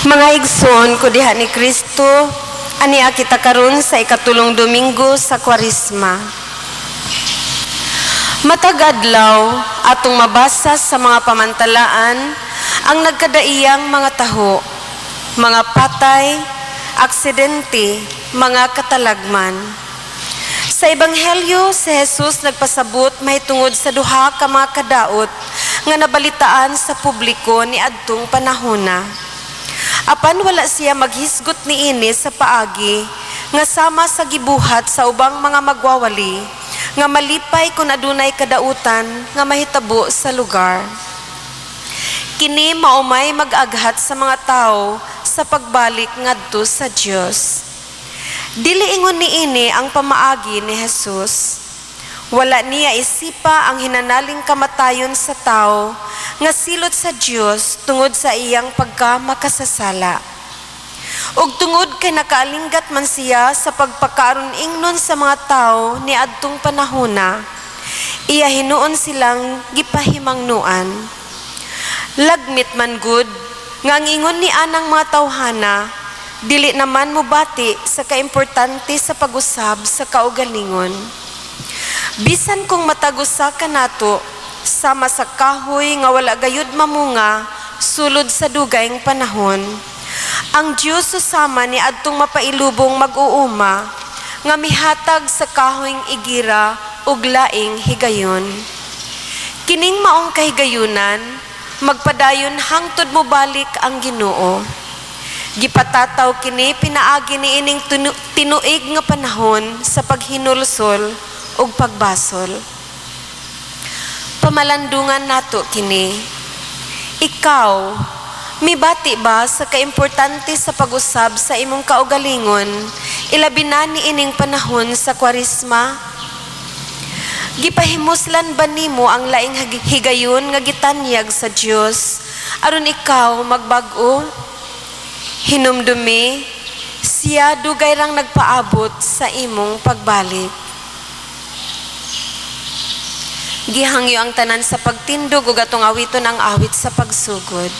Mga igsoon ko diha ni Kristo, ania kita karon sa ikatulong Domingo sa Kwaresma. Matag adlaw atong mabasa sa mga pamantalaan ang nagkadaiyang mga taho, mga patay, aksidente, mga katalagman. Sa Ebanghelyo, si Jesus nagpasabot mahitungod sa duha ka mga kadaot nga nabalitaan sa publiko ni adtong panahona. Apan wala siya maghisgot niini sa paagi nga sama sa gibuhat sa ubang mga magwawali nga malipay kung adunay kadautan nga mahitabo sa lugar. Kini maumay mag-aghat sa mga tao sa pagbalik ngadto sa Dios. Dili ingon niini ang pamaagi ni Jesus. Wala niya isipa ang hinanaling kamatayon sa tao nga silot sa Dios tungod sa iyang pagkamakasasala. Ug tungod kay nakaalinggat man siya sa pagpakaron ingnon sa mga tao ni adtong panahona, iya hinuon silang gipahimangnuan. Lagmit man gud nga ang ingon ni anang mga tawhana, dili naman mobati sa kaimportante sa pag-usab sa kaugalingon. Bisan kung matagusa ka nato, sama sa kahoy nga wala gayud mamunga, sulod sa dugayng panahon, ang Diyos susama ni adtong mapailubong mag-uuma, nga mihatag sa kahoyng igira ug laing higayon. Kining maong kahigayunan, magpadayon hangtod mo balik ang Ginoo. Gipatataw kini pinaagi ni ining tinuig nga panahon sa paghinulsol ug pagbasol. Pamalandungan nato kini. Ikaw, mibati ba sa kaimportante sa pag-usab sa imong kaugalingon, ilabi na ni ining panahon sa Kwaresma? Gipahimuslan ba nimo ang laing higayon nga gitanyag sa Dios aron ikaw magbag-o? Hinumdumi, siya dugay rang nagpaabot sa imong pagbalik. Gihangyo ang tanan sa pagtindog ug atong awiton ang awit sa pagsugod.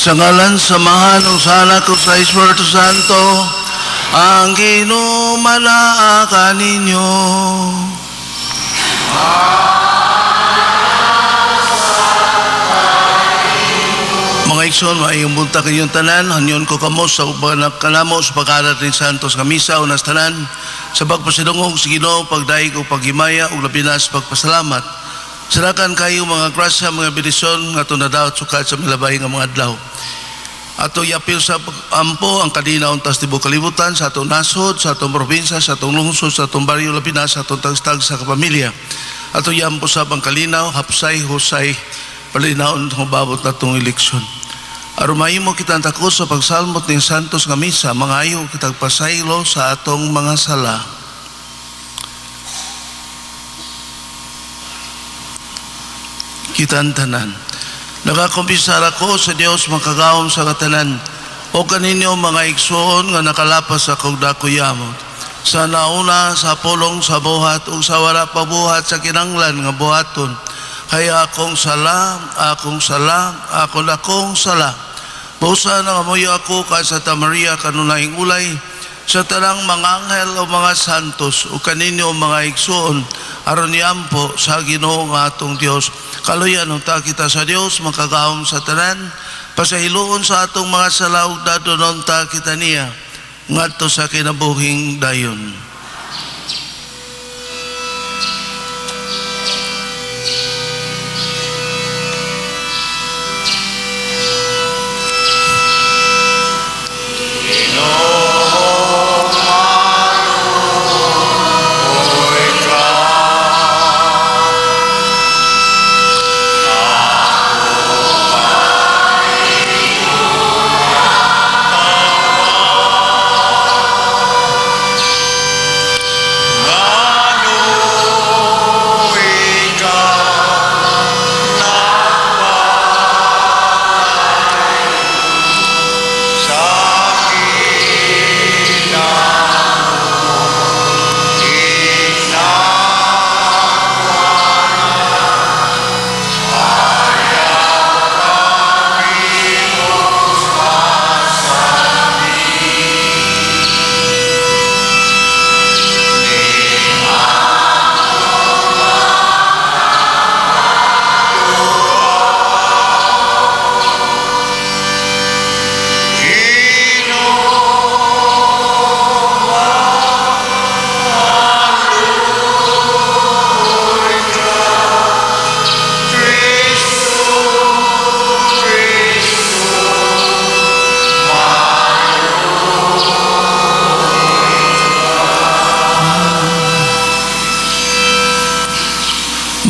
Sa ngalan samahan ng sana ko sa Espiritu Santo, ang ginumalaakan ninyo. Mga igsoon, maayong bunta kayong tanan, hanyon ko kamo sa kanamo sa pagkalat ni Santos Kamisa, unas tanan, sa pagpasidungog sa Ginoo, pagdaig o paghimaya, o labinas pagpasalamat. Salakan kayo mga grasya, mga bendisyon, nga tunadaot sukat sa milabay nga mga adlaw. Ato yapil sa ampo ang kadina untas tibuok kalibutan sa atong nasod, sa atong probinsya, sa atong lungsod, sa atong baryo lapinas, sa atong tagstag sa kapamilya. Ato yampo sa pangkalinaw, hapsay, husay, palinaon ng babot na itong eleksyon. Arumayo mo kitang takos sa pagsalmot ng Santos nga Misa, mga ayaw kitang pasaylo sa atong mga sala. Kitang tanan. Nakakumpisar ako sa Dios makagawom sa katanan o kaninyo mga igsoon nga nakalapas sa kugdakuyamot. Sa nauna, sa pulong, sa buhat o sa wala pabuhat sa kinanglan nga buhaton. Kaya akong sala, akong sala. Busa na kamuyo ako ka sa Maria kanunayang ulay, sa tanang mga anghel o mga santos o kaninyo mga igsoon, aron niampo sa Ginoo nga atong Dios. Kaluyan unta kita sa Dios, makagawom sa tanan, pasahiluon sa atong mga salaog dadonon ta kita niya, ngadto sa kinabuhing dayon.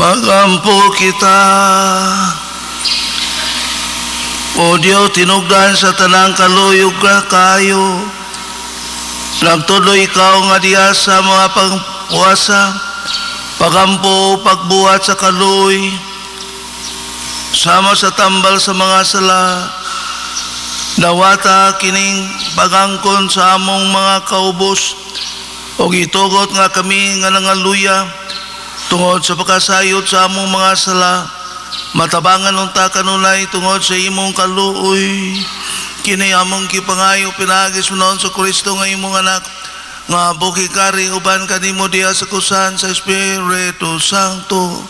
Magampo kita, o Diyo, tinugdan sa tanang kaluyog ka kayo. Nagtuloy ikaw nga diya sa mga pagpuwasa, pagampo, pagbuhat sa kaluy, sama sa tambal sa mga sala, nawata kining pagangkon sa among mga kaubos, o gitugot nga kami nga nangaluya, tungod sa pagkasayot sa among mga sala, matabangan unta kanunay tungod sa imong kaluoy. Kini among kipangayo pinagis mo noon sa Kristo nga imong anak, nga bukikari uban kanimo diya sa kusan sa Espiritu Santo,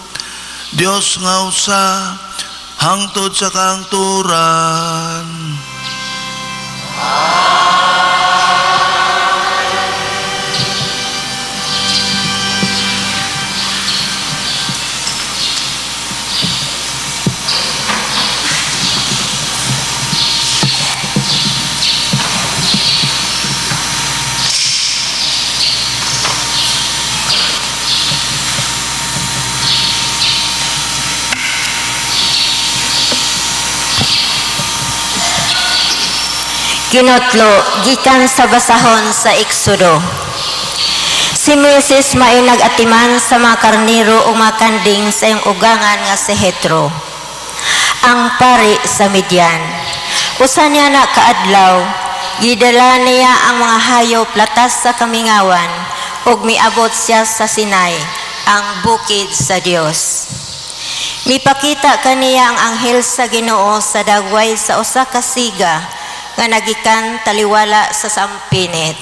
Dios nga usa, hangtod sa kangturan. Kinotlo, gikan sa basahon sa Eksodo. Si Moses may nag-atiman sa mga karniro o mga kanding sa iyong ugangan nga si Hetro, ang pari sa Midian. Usa niya na kaadlaw, gidala niya ang mga hayop latas sa kamingawan, ug miabot siya sa Sinai, ang bukid sa Dios. Mipakita kaniya ang anghel sa Ginoo sa dagway sa usa ka siga nga nagikan taliwala sa sampinit.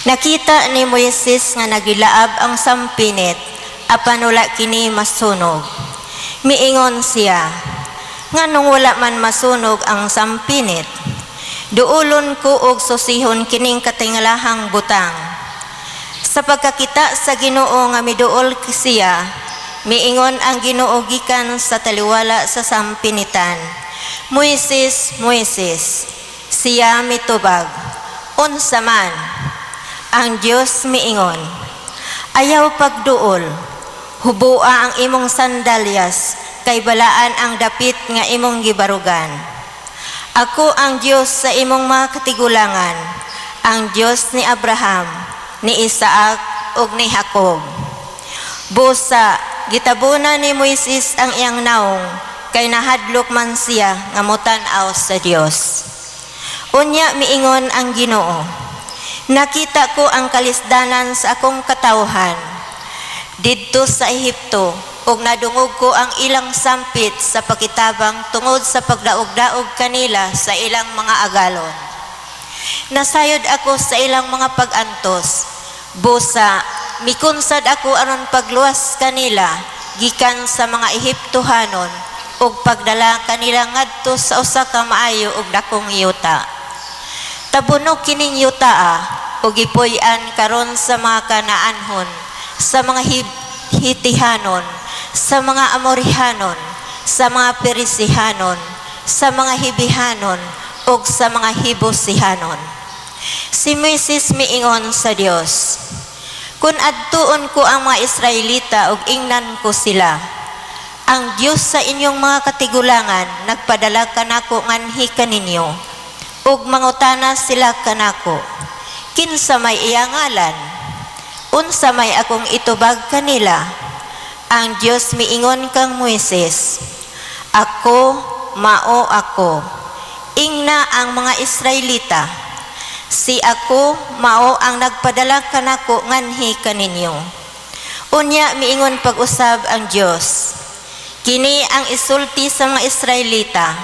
Nakita ni Moises nga nagilaab ang sampinit, apan wala kini masunog. Miingon siya, nganong wala man masunog ang sampinit? Duulon ko og susihon kining katingalahang butang. Sa pagkakita sa Ginoo nga miduol siya, miingon ang Ginoo gikan sa taliwala sa sampinitan, Moises, Moises. Siya mitubag, unsa man? Ang Dios miingon, ayaw pagduol, hubua ang imong sandalyas, kay balaan ang dapit nga imong gibarugan. Ako ang Dios sa imong mga katigulangan, ang Dios ni Abraham, ni Isaac ug ni Jacob. Busa gitabunan ni Moises ang iyang naong, kay nahadlok man siya nga motan-aw sa Dios. Unya miingon ang Ginoo, nakita ko ang kalisdanan sa akong katawhan didto sa Ehipto, ug nadungog ko ang ilang sampit sa pakitabang tungod sa pagdaog-daog kanila sa ilang mga agalon. Nasayod ako sa ilang mga pag-antos. Busa, mikunsad ako aron pagluwas kanila gikan sa mga Ehiptohanon ug pagdala kanila ngadto sa usa ka maayo ug dakong yuta. Tabunog kining yuta ug gipuy-an karon sa mga Kanaanhon, sa mga Hitihanon, sa mga Amorihanon, sa mga Perisihanon, sa mga Hibihanon ug sa mga Hibusihanon. Si Moises miingon sa Dios, kun adtuon ko ang mga Israelita ug ingnan ko sila, ang Dios sa inyong mga katigulangan nagpadala kanako nganhi kaninyo, ug mangutana sila kanako, kinsa may iyangalan? Unsa may akong itubag kanila? Ang Dios miingon kang Moises, ako, mao ako. Ingna ang mga Israelita. Si ako, mao ang nagpadala kanako nganhi kaninyo. Unya miingon pag-usab ang Dios, kini ang isulti sa mga Israelita.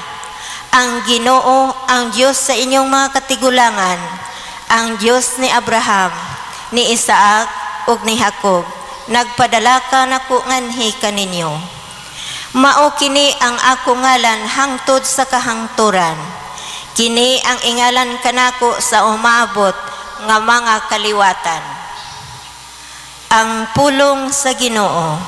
Ang Ginoo, ang Dios sa inyong mga katigulangan, ang Dios ni Abraham, ni Isaac ug ni Jacob, nagpadala kanako nganhi kaninyo. Mao kini ang ako ngalan hangtod sa kahangturan. Kini ang ingalan kanako sa umaabot nga mga kaliwatan. Ang pulong sa Ginoo.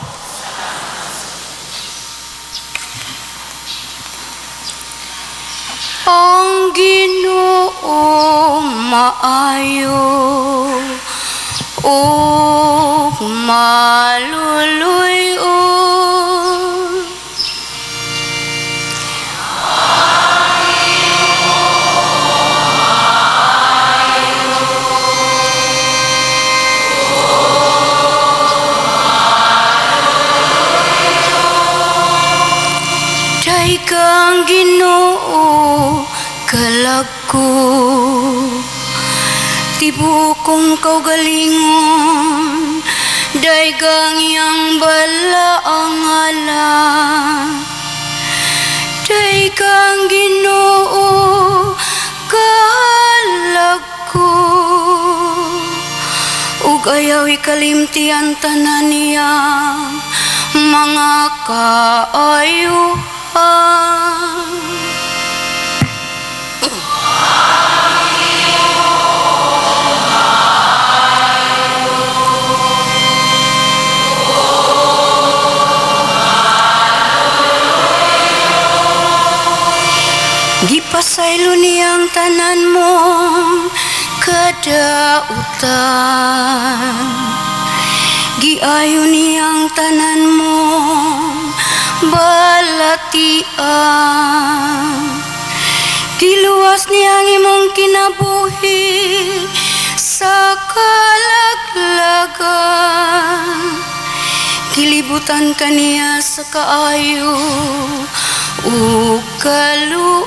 Ang Ginoo maayo o maluluyo. Day kang Ginoo kalagko, tibukong kaugalingon, daygang yang balaang ala. Daygang Ginoo kalagko, ug ayaw ikalimtian tanan niya mga kaayuhan. Gipasaylo niyang tanan mo kadautan, giayo niyang tanan mo balatian, giluwas niyang imong kinabuhi sa kalaglagan, gilibutan kaniya sa kaayo ug kaluoy.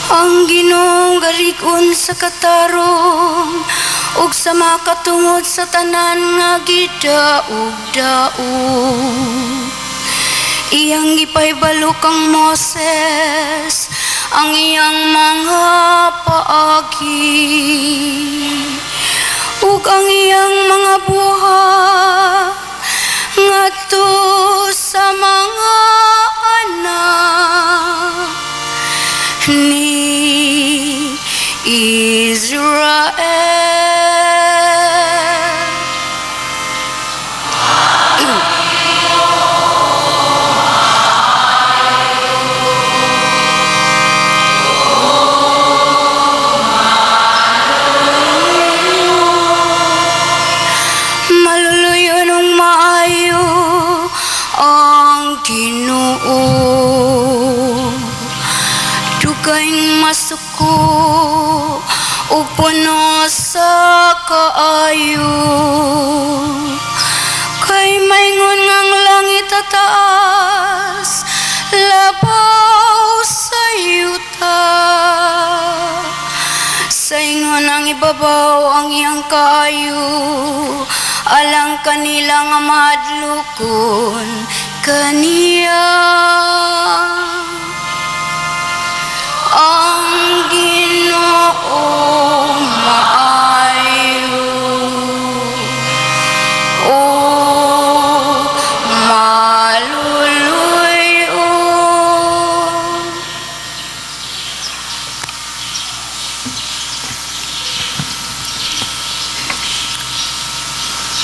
Ang Ginoong galikon sa katarong ug sa makatungod sa tanan nga gidaog-daog. Iyang gipahibalo kang Moses ang iyang mga paagi ug ang iyang mga buhat ngadto sa mga anak ni Israel. Masuko o puno sa kaayo kay maingon ngang langit at taas labaw sa yuta sa ingon ang ibabaw ang iyang kaayo alang kanila nga madlukon kaniya. Ang Ginoo maayo o maluluyo.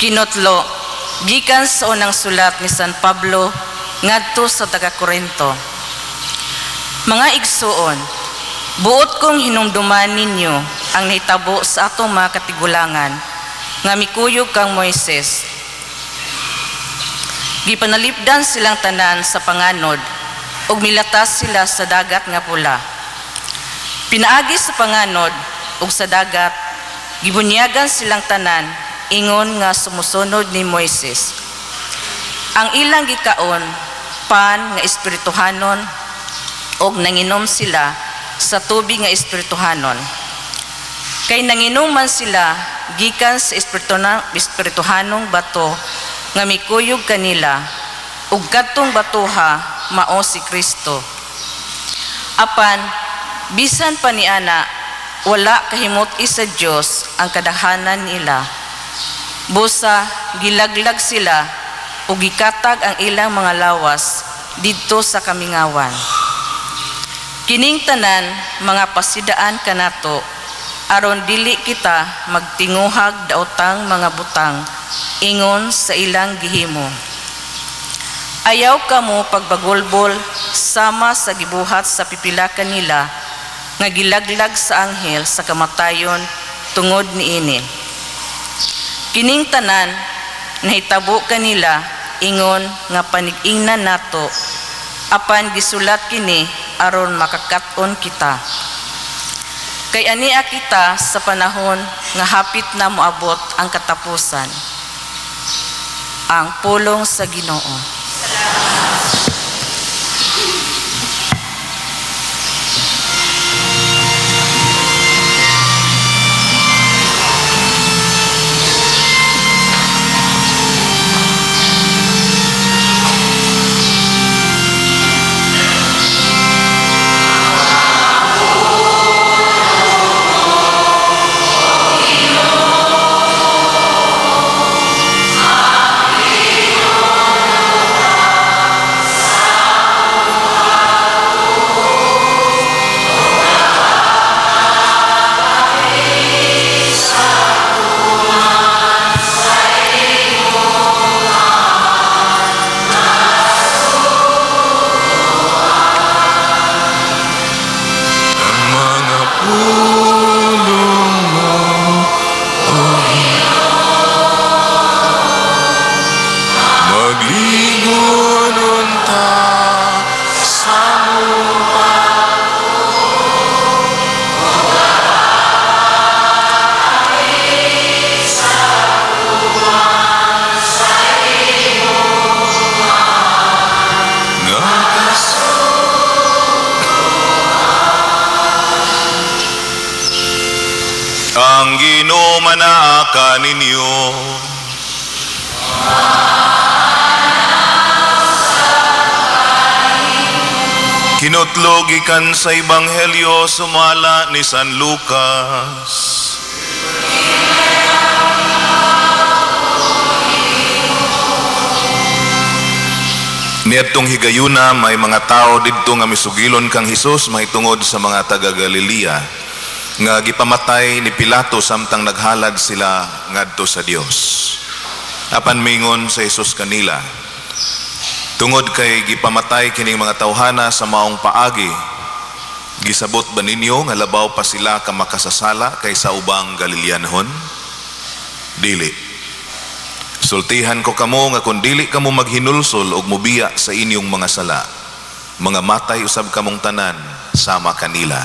Kinotlo, gikan sa unang sulat ni San Pablo ngadto sa taga-Korinto. Mga igsuon, buot kong hinumduman ninyo ang nahitabo sa atong mga katigulangan nga mikuyog kang Moises. Gipanalipdan silang tanan sa panganod ug milatas sila sa dagat nga pula. Pinaagi sa panganod ug sa dagat, gibunyagan silang tanan ingon nga sumusunod ni Moises. Ang ilang gikaon, pan nga espirituhanon og nanginom sila sa tubig nga espirituhanon. Kay nanginom man sila gikan sa espirituhanong bato nga mikuyog kanila ug kadtong batuha mao si Kristo. Apan bisan pa niana wala kahimot-i sa Dios ang kadaghanan nila. Busa gilaglag sila ug gikatag ang ilang mga lawas didto sa kamingawan. Kining tanan mga pasidaan kanato aron dili kita magtinguhag daotang mga butang ingon sa ilang gihimo. Ayaw kamo pagbagolbol sama sa gibuhat sa pipila kanila nga gilaglag sa anghel sa kamatayon tungod niini. Kining tanan nahitabo kanila ingon nga panig-ingnan nato apan gisulat kini aron makakaton kita. Kay ania kita sa panahon nga hapit na moabot ang katapusan. Ang pulong sa Ginoo. anaa kaninyo. Kinutlog ikan sa Ebanghelyo sumala ni San Lucas. Niadtong higayuna may mga tao didto nga misugilon kang Hesus mahitungod sa mga taga Galilea nga gipamatay ni Pilato samtang naghalad sila ngadto sa Dios. Apan mingon sa Hesus kanila, tungod kay gipamatay kining mga tawhana sa maong paagi, gisabot ba ninyo nga labaw pa sila ka makasasala kaysa ubang Galileanhon? Dili. Sultihan ko kamo nga kung dili kamo maghinulsol og mubiya sa inyong mga sala, mga matay usab kamong tanan sama kanila.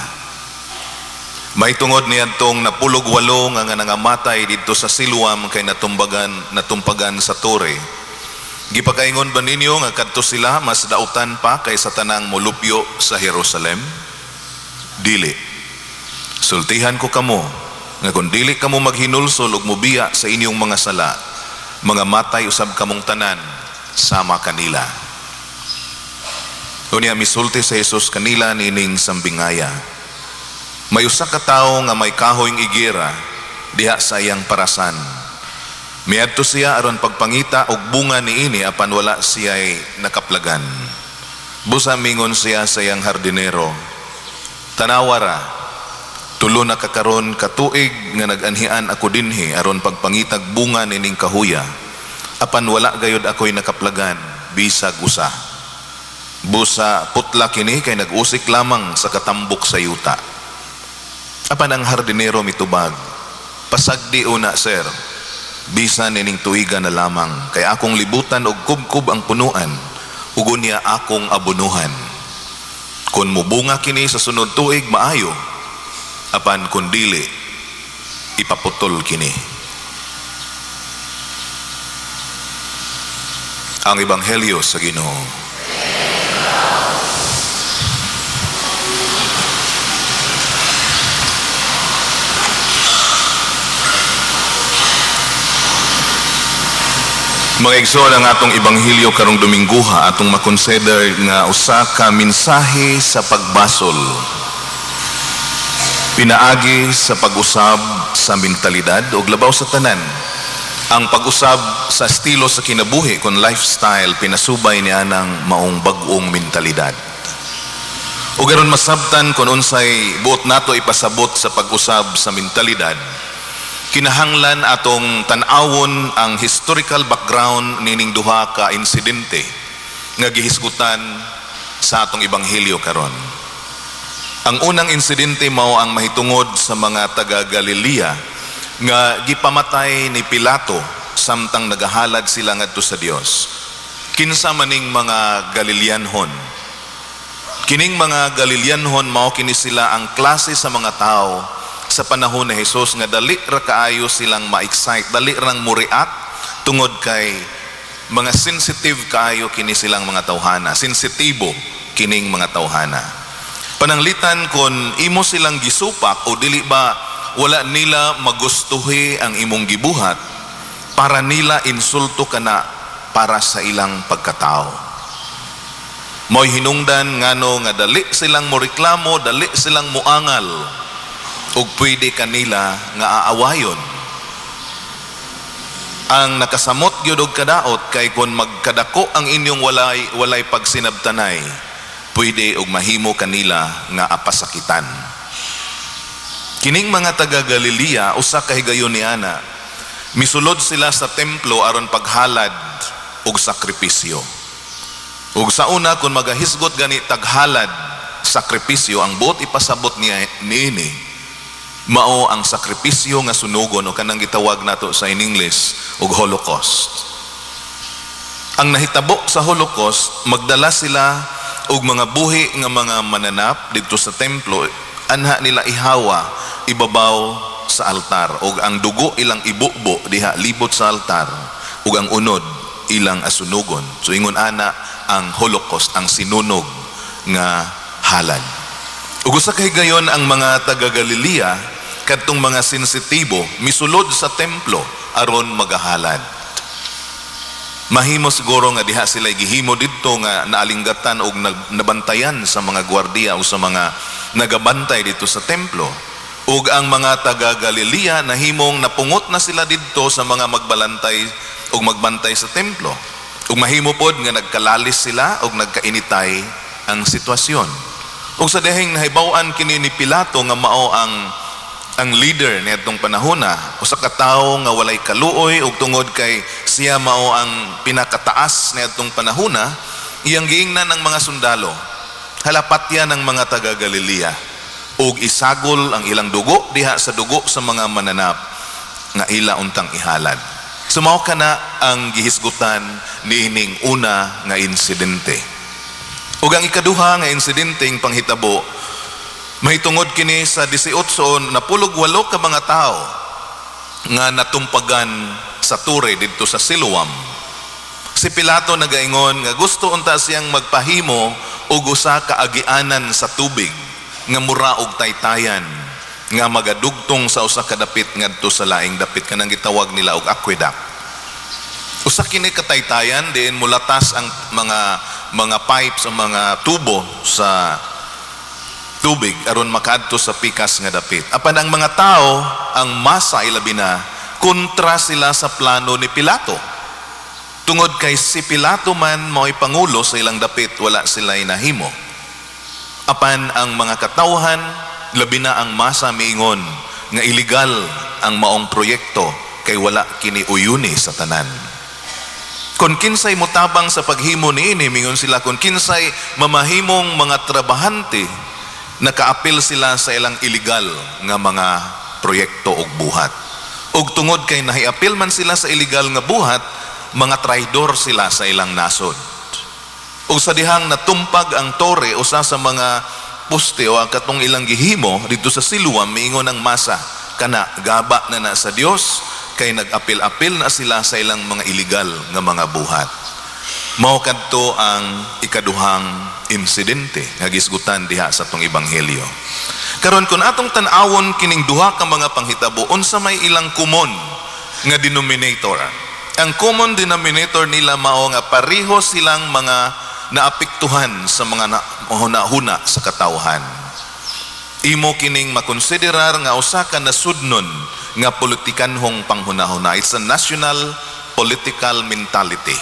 May tungod niadtong napulog 8 nga nangamatay didto sa Siloam kay natumpagan sa tore. Gipakaingon ba ninyo nga kadto sila mas dautan pa kaysa tanang molupyo sa Jerusalem? Dili. Sultihan ko kamo nga kung dili kamo maghinulsol og mubiya sa inyong mga sala, mga matay usab kamong tanan sama kanila. Unya misulti sa Hesus kanila nining sambingaya. May usa ka tawo nga may kahoyng igira diha sa iyang parasan. Miadto siya aron pagpangita og bunga niini apan wala siya'y nakaplagan. Busa mingon siya sa iyang hardinero, tanawara, tulo na kakaron katuig nga nag-anhian ako dinhi aron pagpangitag bunga nining kahuya. Apan wala gayud ako'y nakaplagan, bisag usa. Busa putla kini kay nag-usik lamang sa katambok sa yuta. Apan ang hardinero mitubag, pasagdi una sir, bisan nining tuiga na lamang, kay akong libutan og kubkub ang punuan, ugon niya akong abunuhan. Kung mubunga kini sa sunod tuig maayo, apan kun dili ipaputol kini. Ang Ebanghelyo sa Ginoo. Mga igsoon, ang atong Ebanghelyo karong Domingguha atong makonsider nga usa ka mensahe sa pagbasol. Pinaagi sa pag-usab sa mentalidad o labaw sa tanan. Ang pag-usab sa estilo sa kinabuhi kon lifestyle pinasubay niya ng maong bag-ong mentalidad. O garon masabtan kon unsay buot nato ipasabot sa pag-usab sa mentalidad, kinahanglan atong tan-awon ang historical background nining duha ka insidente nga gihisgutan sa atong Ebanghelyo karon. Ang unang insidente mao ang mahitungod sa mga taga Galilea nga gipamatay ni Pilato samtang nagahalad sila ngadto sa Dios. Kinsa maning mga Galileanhon? Kining mga Galileanhon mao kini sila ang klase sa mga tao sa panahon ni Jesus nga dali ra kaayo silang ma-excite, dali rang mo-react tungod kay mga sensitive kaayo kini silang mga tawhana, sensitibo kining mga tawhana. Pananglitan kon imo silang gisupak o dili ba wala nila magustuhi ang imong gibuhat, para nila insulto kana para sa ilang pagkatao. Mo'y hinungdan ngano nga dali silang moreklamo, dali silang muangal, ug pwede kanila nga aawayon. Ang nakasamot gyud og kadaot kay kun magkadako ang inyong walay pagsinabtanay, pwede og mahimo kanila nga apasakitan. Kining mga taga Galilea usa ka higayon niana, misulod sila sa templo aron paghalad og sakripisyo. Ug sa una kun magahisgot gani taghalad sakripisyo, ang buot ipasabot niya niini mao ang sakripisyo nga sunugon o kanang gitawag nato sa in English og Holocaust. Ang nahitabo sa Holocaust, magdala sila og mga buhi nga mga mananap dito sa templo, anha nila ihawa ibabaw sa altar, og ang dugo ilang ibubo diha libot sa altar, ug ang unod ilang asunugon. So ingon ana ang Holocaust, ang sinunog nga halad. Ug usa kay gayon ang mga taga Galilea kadtong mga sensitibo misulod sa templo aron magahalad. Mahimo siguro nga diha sila gihimo didto nga naalinggatan og nabantayan sa mga gwardiya o sa mga nagabantay dito sa templo. Ug ang mga taga Galilea nahimong napungot na sila didto sa mga magbalantay ug magbantay sa templo. Ug mahimo pod nga nagkalalis sila ug nagkainitay ang sitwasyon. Ug sa dihing nahibaw-an kini ni Pilato nga mao ang leader niadtong panahona, usa ka tawo nga walay kaluoy ug tungod kay siya mao ang pinakataas niadtong panahona, iyang giingnan ang mga sundalo. Halapatyan ng mga taga Galilea ug isagol ang ilang dugo diha sa dugo sa mga mananap nga ila untang ihalad. Sumao kana ang gihisgutan niining una nga insidente. Ug ang ikaduha nga insidenteng panghitabo mahitungod kini sa 18 napulog 8 ka mga tao nga natumpagan sa ture didto sa Siloam. Si Pilato nagaingon nga gusto unta siyang magpahimo og usa ka agianan sa tubig nga mura og taytayan nga magadugtong sa usa ka dapit ngadto sa laing dapit kanang gitawag nila og aqueduct. Usa kini ka taytayan diin mulatas ang mga pipes o mga tubo sa tubig aron makadto sa pikas nga dapit. Apan ang mga tao, ang masa ilabi na kontra sila sa plano ni Pilato. Tungod kay si Pilato man mao'y pangulo sa ilang dapit, wala sila inahimo. Apan ang mga katawhan, labi na ang masa miingon nga illegal ang maong proyekto kay wala kini uyuni sa tanan. Kung kinsay mutabang sa paghimo niini, mingon sila kung kinsay mamahimong mga trabahante, nakaapil sila sa ilang illegal nga mga proyekto og buhat. Ug tungod kay nahiapil man sila sa illegal nga buhat, mga traidor sila sa ilang nasod. Ug sa dihang natumpag ang tore usa sa mga poste o katong ilang gihimo dito sa Siloam, miingon ang masa kana gaba na sa Dios kay nag-apil-apil na sila sa ilang mga illegal nga mga buhat. Mao kadto ang ikaduhang insidente nga gisgutan diha sa atong ebanghelyo. Karon kun atong tan-awon kining duha ka mga panghitabo, unsa may ilang common nga denominator. Ang common denominator nila mao nga pareho silang mga naapektuhan sa mga nahuna sa katawhan. Imo kining makonsiderar nga usa ka nasudnon nga politikanhong panghunahuna. It's a national political mentality.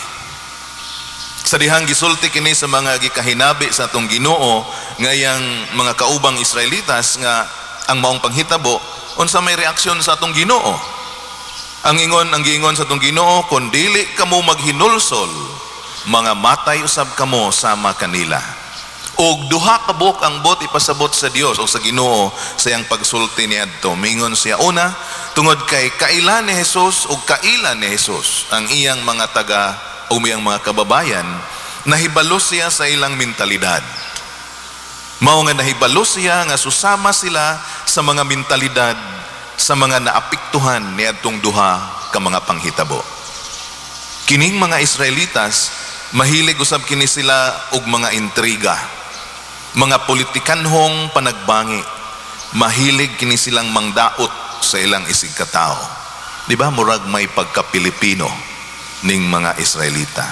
Sa dihang gisulti kini sa mga gikahinabi sa atong Ginoo ngayang mga kaubang Israelitas nga ang maong panghitabo, unsa may reaksyon sa atong Ginoo? Ang giingon sa atong Ginoo, kun dili kamo maghinulsol, mga matay usab kamo sama kanila. Og duha ka buok ang bot ipasabot sa Dios o sa Ginoo sa iyang pagsulti niadto. Mingon siya una, tungod kay kaila ni Jesus ug kaila ni Jesus ang iyang mga taga o iyang mga kababayan, nahibalo siya sa ilang mentalidad. Mao nga nahibalo siya nga susama sila sa mga mentalidad sa mga naapektuhan niadtong duha ka mga panghitabo. Kining mga Israelitas, mahilig usab kini sila og mga intriga, mga politikanhong panagbangi. Mahilig kini silang mangdaot sa ilang isig katao. Di ba murag may pagka-Pilipino ning mga Israelita.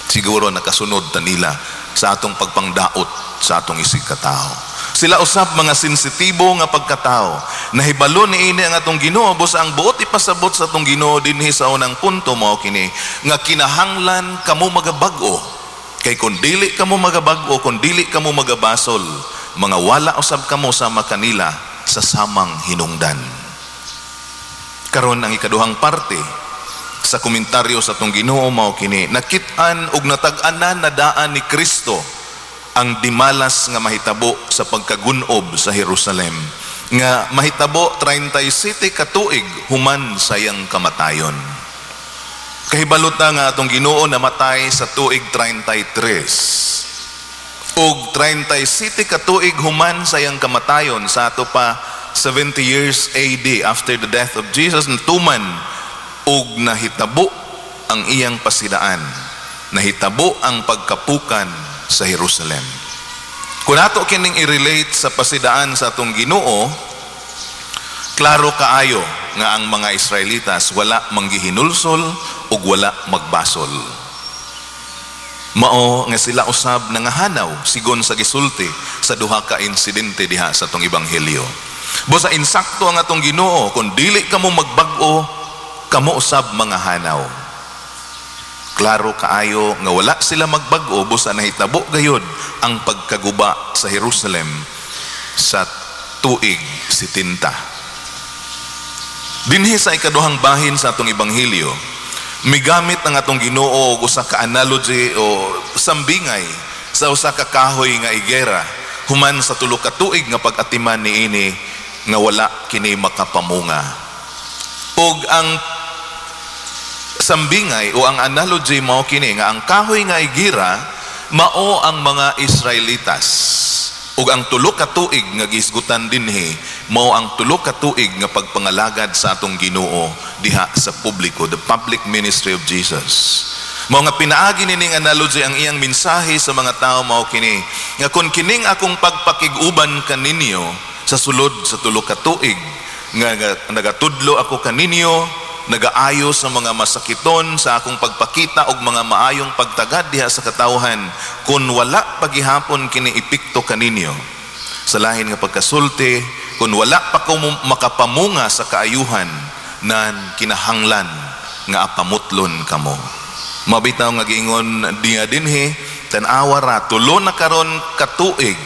Siguro nakasunod ta nila sa atong pagpangdaot sa atong isig katao. Sila usab mga sensitibo nga pagkatao. Nahibalo niini ang atong Ginoo busa ang buot ipasabot sa atong Ginoo dinhi sa unang punto mao kini nga kinahanglan kamo magabag-o. Kay kun dili kamo magabag-o, kun dili kamo magabasol, mga wala usab kamo sama kanila sa samang hinungdan. Karon ang ikaduhang parte sa komentaryo sa atong Ginoo mao kini, nakit-an ug natag-anan na daan ni Kristo ang dimalas nga mahitabo sa pagkagunob sa Jerusalem nga mahitabo 37 ka tuig human sa iyang kamatayon. Kahibalot na nga atong Ginoo namatay sa tuig 33 ug 37 ka tuig human sa iyang kamatayon sa ato pa 70 years AD after the death of Jesus, natuman ug nahitabo ang iyang pasidaan, nahitabo ang pagkapukan sa Jerusalem. Kung ato kining i-relate sa pasidaan sa atong Ginoo, Klaro kaayo nga ang mga Israelitas wala manggihinulsol ug wala magbasol. Mao nga sila usab nangahanaw sigon sa gisulti sa duha ka insidente diha sa atong ebanghelyo. Busa insakto ang atong Ginoo, kung dili kamo magbag-o, kamo usab mangahanaw. Klaro kaayo nga wala sila magbag-o, busa nahitabo gayud ang pagkaguba sa Jerusalem sa tuig 70. Dinhi sa ikaduhang bahin sa atong ebanghelyo, migamit ang atong Ginoo og usa ka analogy o sambingay sa usa ka kahoy nga igera human sa tulo ka tuig nga pag-atiman niini nga wala kini makapamunga. Og ang sambingay o ang analogy mao kini nga ang kahoy nga igera mao ang mga Israelitas. Ug ang tulo ka tuig nga gisgutan dinhi mao ang tulo ka tuig nga pagpangalagad sa atong Ginoo diha sa publiko, the public ministry of Jesus. Mao nga pinaagi nining analogy ang iyang mensahe sa mga tao mao kini nga kung kining akong pagpakig-uban kaninyo sa sulod sa tulo ka tuig nga nagatudlo ako kaninyo, nagaayo sa mga masakiton sa akong pagpakita og mga maayong pagtagad diha sa katawhan, kun wala pagihapon kini ipikto kaninyo sa lahin nga pagkasulti, kun wala pa ko makapamunga sa kaayuhan, nan kinahanglan nga apamutlon kamo. Mabitaw nga giingon diha dinhi, tan-awa ra tulo na karon ka tuig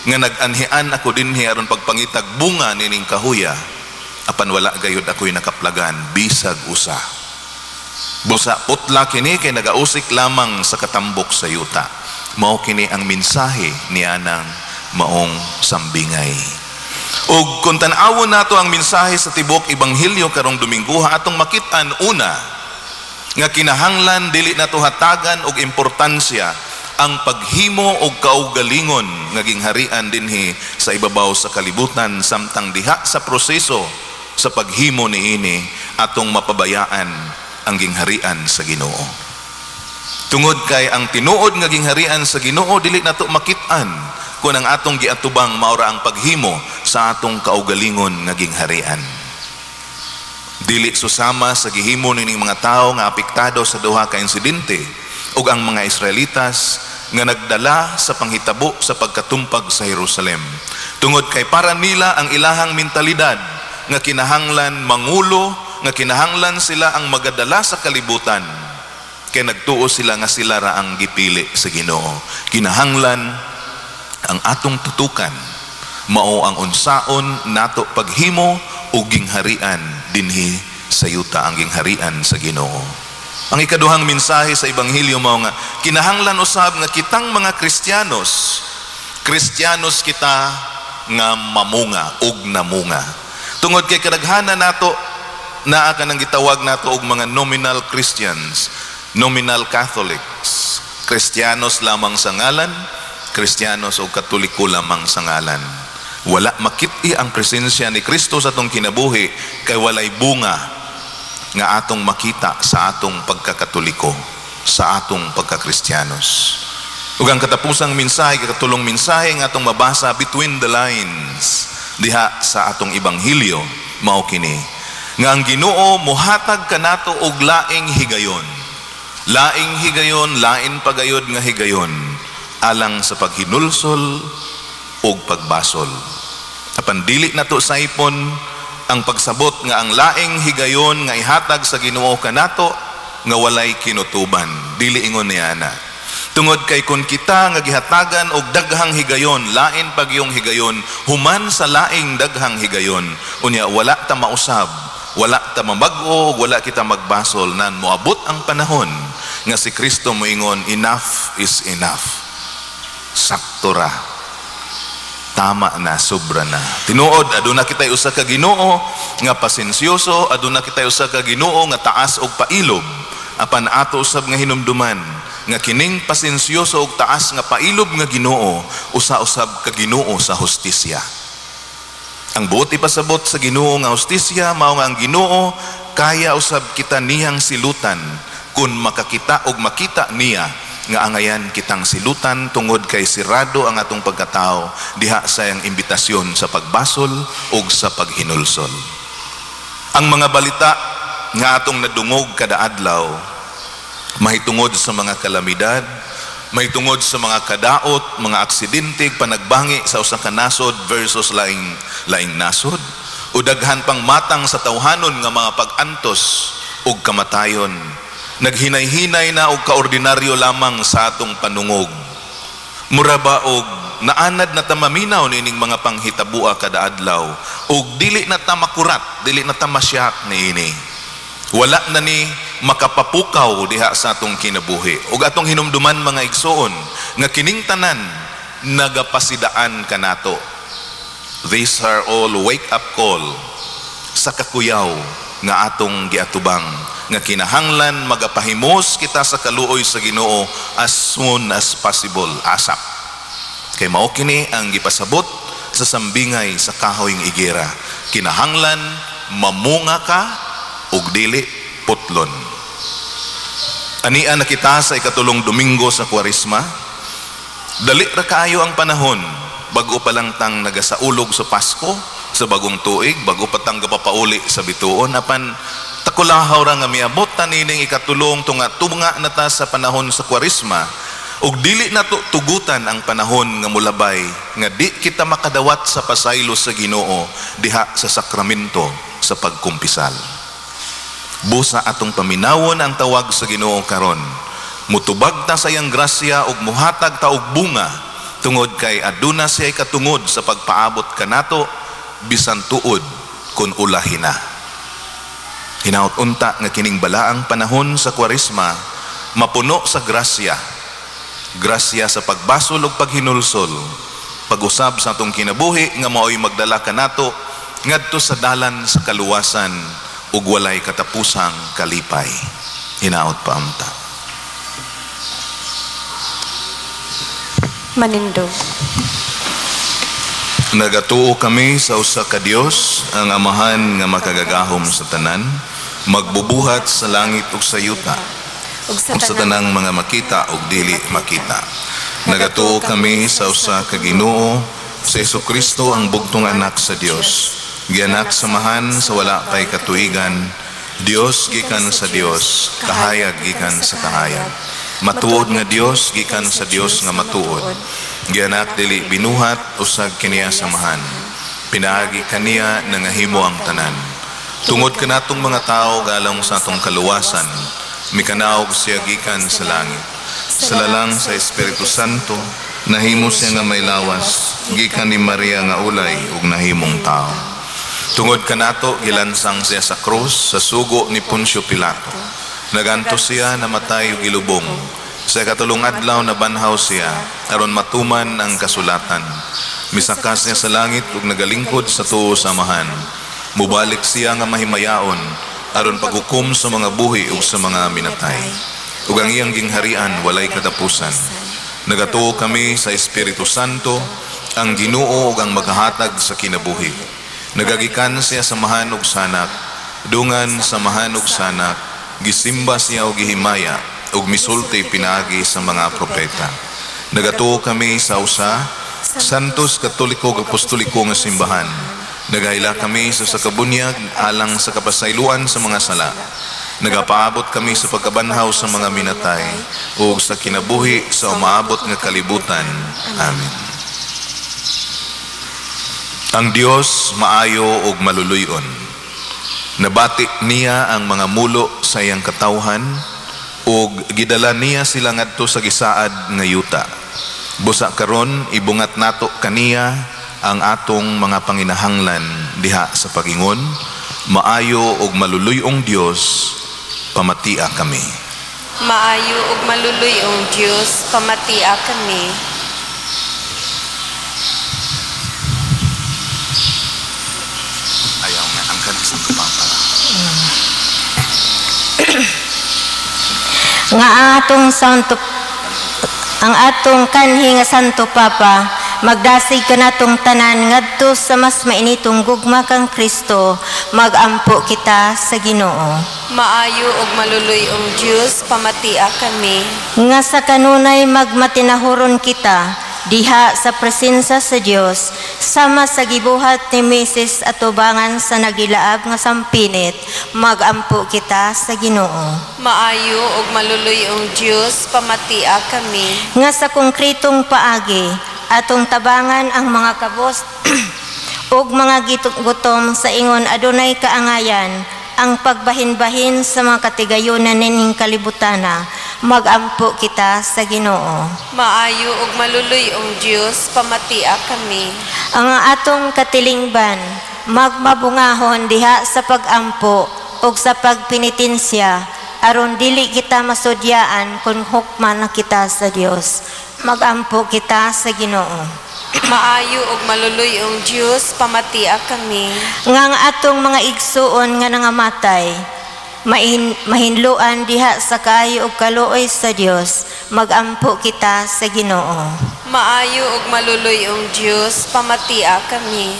nga nag-anhian ako dinhi aron pagpangitag bunga nining kahuya, apan wala gayud ako'y nakaplagan bisag usa. Busa putla kini kay nagausik lamang sa katambok sa yuta. Mao kini ang mensahe niya ng maong sambingay. Ug kung tan-awon nato ang mensahe sa tibok ebanghelyo karong Domingguha, atong makit-an una nga kinahanglan dili nato hatagan og importansya ang paghimo og kaugalingon nga gingharian dinhi sa ibabaw sa kalibutan, samtang diha sa proseso sa paghimo niini atong mapabayaan ang gingharian sa Ginoo. Tungod kay ang tinuod nga gingharian sa Ginoo dili nato makit-an kung ang atong giatubang maura ang paghimo sa atong kaugalingon nga gingharian. Dili susama sa gihimo nining mga tao nga apektado sa duha ka insidente ug ang mga Israelitas nga nagdala sa panghitabo sa pagkatumpag sa Jerusalem. Tungod kay para nila ang ilahang mentalidad nga kinahanglan mangulo, nga kinahanglan sila ang magadala sa kalibutan, kay nagtuo sila nga sila ra ang gipili sa Ginoo. Kinahanglan ang atong tutukan mao ang unsaon nato paghimo o gingharian dinhi sa yuta, ang gingharian sa Ginoo. Ang ikaduhang mensahe sa ebanghelyo mao nga kinahanglan usab nga kitang mga Kristiyanos kita nga mamunga ug namunga. Tungod kay kadaghanan nato naa ka nang gitawag nato og mga nominal Christians, nominal Catholics, Kristiyanos lamang sa ngalan, Kristiyanos o Katoliko lamang sa ngalan. Wala makit-i ang presensya ni Kristo sa atong kinabuhi kay walay bunga nga atong makita sa atong pagkakatoliko, sa atong pagkakristiyanos. Ug ang katapusang mensahe, katulong mensahe nga atong mabasa between the lines diha sa atong ebanghelyo mao kini nga ang Ginoo mohatag kanato og laing higayon. Laing higayon, lain pagayod nga higayon alang sa paghinulsol ug pagbasol. Apan dili nato saipon ang pagsabot nga ang laing higayon nga ihatag sa Ginoo kanato nga walay kinutuban. Dili ingon niya na. Tungod kay kun kita nga gihatagan og daghang higayon, lain pag yung higayon human sa laing daghang higayon, unya wala ta mausab, wala ta mamag-o, wala kita magbasol, nan moabot ang panahon nga si Kristo moingon enough is enough. Sakto ra. Tama na, sobra na. Tinuod aduna kitay usa ka Ginoo nga pasensyoso, aduna kitay usa ka Ginoo nga taas og pailob, apan ato usab nga hinumduman nga kining pasensyoso ug taas nga pailob nga Ginoo usa-usab ka Ginoo sa hustisya. Ang buot ipasabot sa Ginoo nga hustisya mao nga ang Ginoo kaya usab kita niyang silutan kun makakita og makita niya nga angayan kitang silutan tungod kay sirado ang atong pagkatao diha sa iyang imbitasyon sa pagbasol ug sa paghinulsol. Ang mga balita nga atong nadungog kada adlaw, mahitungod sa mga kalamidad, mahitungod sa mga kadaot, mga aksidente, panagbangi sa usa ka nasod versus laing nasod, o daghan pang matang sa tawhanon nga mga pag-antos ug kamatayon. Naghinay-hinay na og kaordinaryo lamang sa atong panungog. Mura ba og naanad na tamaminaw nining mga panghitabua kada adlaw ug dili na ta makurat, dili na ta masyak niini. Wala na ni makapapukaw diha sa atong kinabuhi. Ug atong hinumduman mga igsoon nga kining tanan nagapasidaan kanato. These are all wake up call sa kakuyaw nga atong giatubang nga kinahanglan magapahimos kita sa kaluoy sa Ginoo as soon as possible, asap. Kay mao kini ang gipasabot sa sambingay sa kahoyng igera. Kinahanglan mamunga ka ug dili putlon. Ania na kita sa ikatulong Domingo sa Kwaresma. Dali ra kaayo ang panahon bago pa lang tang nagasaulog sa Pasko, sa bagong tuig, bago pa tang gapapauli sa bituon, apan takulahaw ra nga miabot ta nining ikatulong tunga na ta sa panahon sa Kwaresma. ug dili nato tugutan ang panahon nga mulabay nga di kita makadawat sa pasaylo sa Ginoo diha sa sakramento sa pagkumpisal. Busa atong paminawon ang tawag sa Ginoo karon. Mutubag ta sa iyang grasya ug muhatag ta og bunga tungod kay aduna siya'y katungod sa pagpaabot kanato bisan tuod kun ulahin na. Hinaut unta nga kining balaang panahon sa Kwaresma mapuno sa grasya. Grasya sa pagbasol ug paghinulsol, pag-usab sa atong kinabuhi nga mao'y magdala kanato ngadto sa dalan sa kaluwasan ug walay katapusang kalipay. Hinaut pa amta. Manindog. Nagatuo kami sa usa ka Dios, ang Amahan nga makagagahom sa tanan, magbubuhat sa langit ug sa yuta, ug sa tanang mga makita ug dili makita. Nagatuo kami sa usa ka Ginoo, sa Jesucristo ang bugtong anak sa Dios, gianak samahan sa wala pay katuigan, Dios gikan sa Dios, kahayag gikan sa kahayag. Matuod nga Dios gikan sa Dios nga matuod. Gianak dili binuhat usag kaniya samahan. Pinaagi kaniya nangahimo ang tanan. Tungod kanatong mga tao galong sa atong kaluwasan, mikanaog siya gikan sa langit. Sa lalang sa Espiritu Santo, nahimo siya nga may lawas, gikan ni Maria nga ulay ug nahimong tao. Tungod kanato gilansang siya sa krus sa sugo ni Poncio Pilato. Nagantos siya namatay ug gilubong. Sa katulong adlaw na banhaw siya aron matuman ang kasulatan. Misakas niya sa langit ug nagalingkod sa tuo sa Amahan. Mubalik siya nga mahimayaon aron paghukom sa mga buhi ug sa mga minatay. Ug ang iyang gingharian walay katapusan. Nagatuo kami sa Espiritu Santo, ang Ginoo ug ang maghahatag sa kinabuhi. Nagagikan siya sa Amahan ug sanak, dungan sa Amahan ug sanak, gisimba siya o gihimaya ug misulti pinaagi sa mga propeta. Nagatuo kami sa usa santos katoliko ug apostoliko nga simbahan. Nagahila kami sa sakabunyag alang sa kapasayloan sa mga sala. Nagapaabot kami sa pagkabanhaw sa mga minatay ug sa kinabuhi sa umaabot nga kalibutan. Amen. Ang Dios maayo ug maluluyon. Nabati niya ang mga mulo sa iyang katawhan ug gidala niya sila ngadto sa gisaad nga yuta. Busa karon ibungat nato kaniya ang atong mga panginahanglan diha sa pagingon. Maayo ug maluluyong Dios, pamatia kami. Maayo ug maluluyong Dios, pamatia kami. Ayaw nga ang kanisang kapapala. Nga ang atong kanhi nga Santo Papa magdasig kanatong tanan ngadto sa mas mainitong gugma kang Kristo, magampo kita sa Ginoo. Maayo ug maluluyong Dios, pamatia kami. Nga sa kanunay magmatinahuron kita diha sa presensya sa Dios sama sa gibuhat ni Mrs. atubangan sa nagilaab nga sampinit, magampo kita sa Ginoo. Maayo ug maluloy ang Dios, pamatia kami. Nga sa konkretong paagi, atong tabangan ang mga kabos ug mga gutom sa ingon adunay kaangayan, ang pagbahin-bahin sa mga katigayunan nining kalibutana, magampo kita sa Ginoo. Maayo ug maluloy ang Dios, pamatia kami. Ang atong katilingban, magmabungahon diha sa pagampo ug sa pagpenitensya, aron dili kita masudyaan kung hukman na kita sa Dios. Magampo kita sa Ginoo. Maayo ug maluloy ang Dios, pamatia kami. Nga ang atong mga igsuon nga nangamatay, mahinluan diha sa kaayo ug kaluoy sa Dios, magampo kita sa Ginoo. Maayo ug maluloy ang Dios, pamatia kami.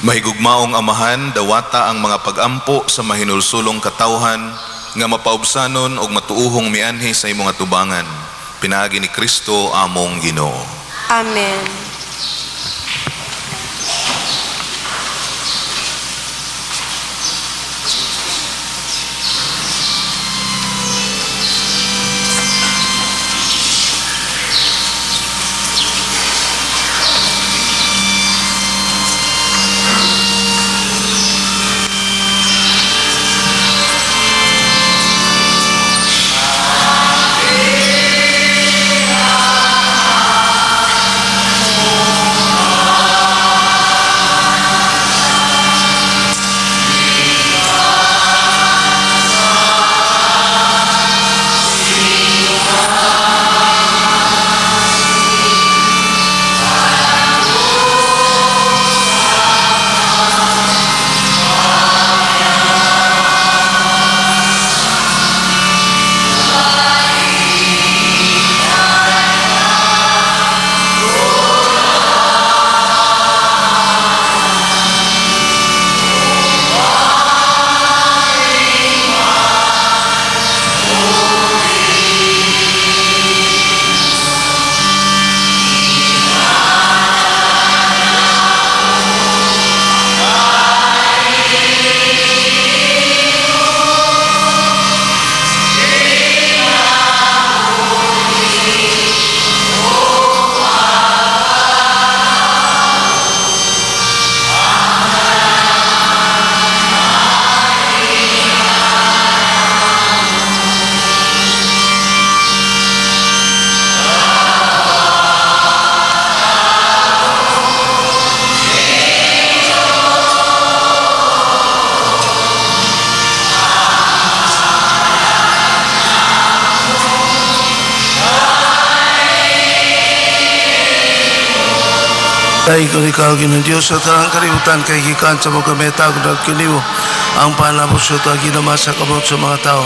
Mahigugmaong Amahan, dawata ang mga pagampo sa mahinulsulong katawhan nga mapaubsanon og matuuhong mianhi sa imong atubangan. Pinaagi ni Kristo among Ginoo. Amen. Dahil kung ikaw ginang Diyos sa tanang kalibutan kay gikan sa mga kameta kung nagkiniwo ang panabos sa ito ginamasa kamot sa mga tao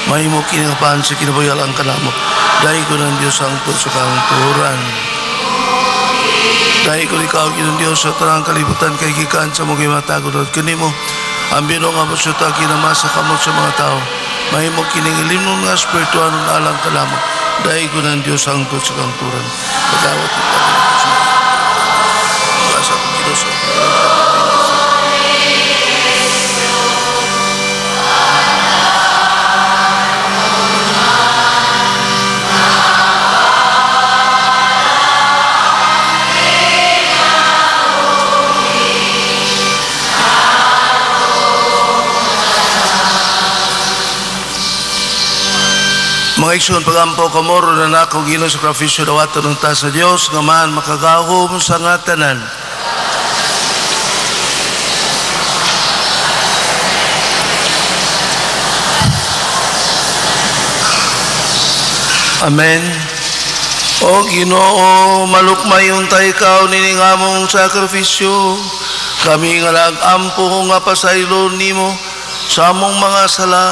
mahimo kinakapahan sa kinabayal ang kanamo dahil ko ng Diyos ang sa kangturan. Dahil kung ikaw ginang Diyos sa tanang kalibutan kay gikan sa mga kameta kung nagkiniwo ang binong abot sa ito ginamasa kamot sa mga tao mahimo kiningilinom nga spiritual ng alang kanamo dahil ko ng Diyos ang sa kangturan. Pagkawat ito mga igsoon pagampo kamoro na nako Ginoo sakrifisyo dawaton ng ta sa Dios nga man makagahom sa nga tanan. Amen. O Ginoo malukmay unta ikaw nining among sakrifisyo kami nga nagampo nga pasaylo nimo sa among mga sala.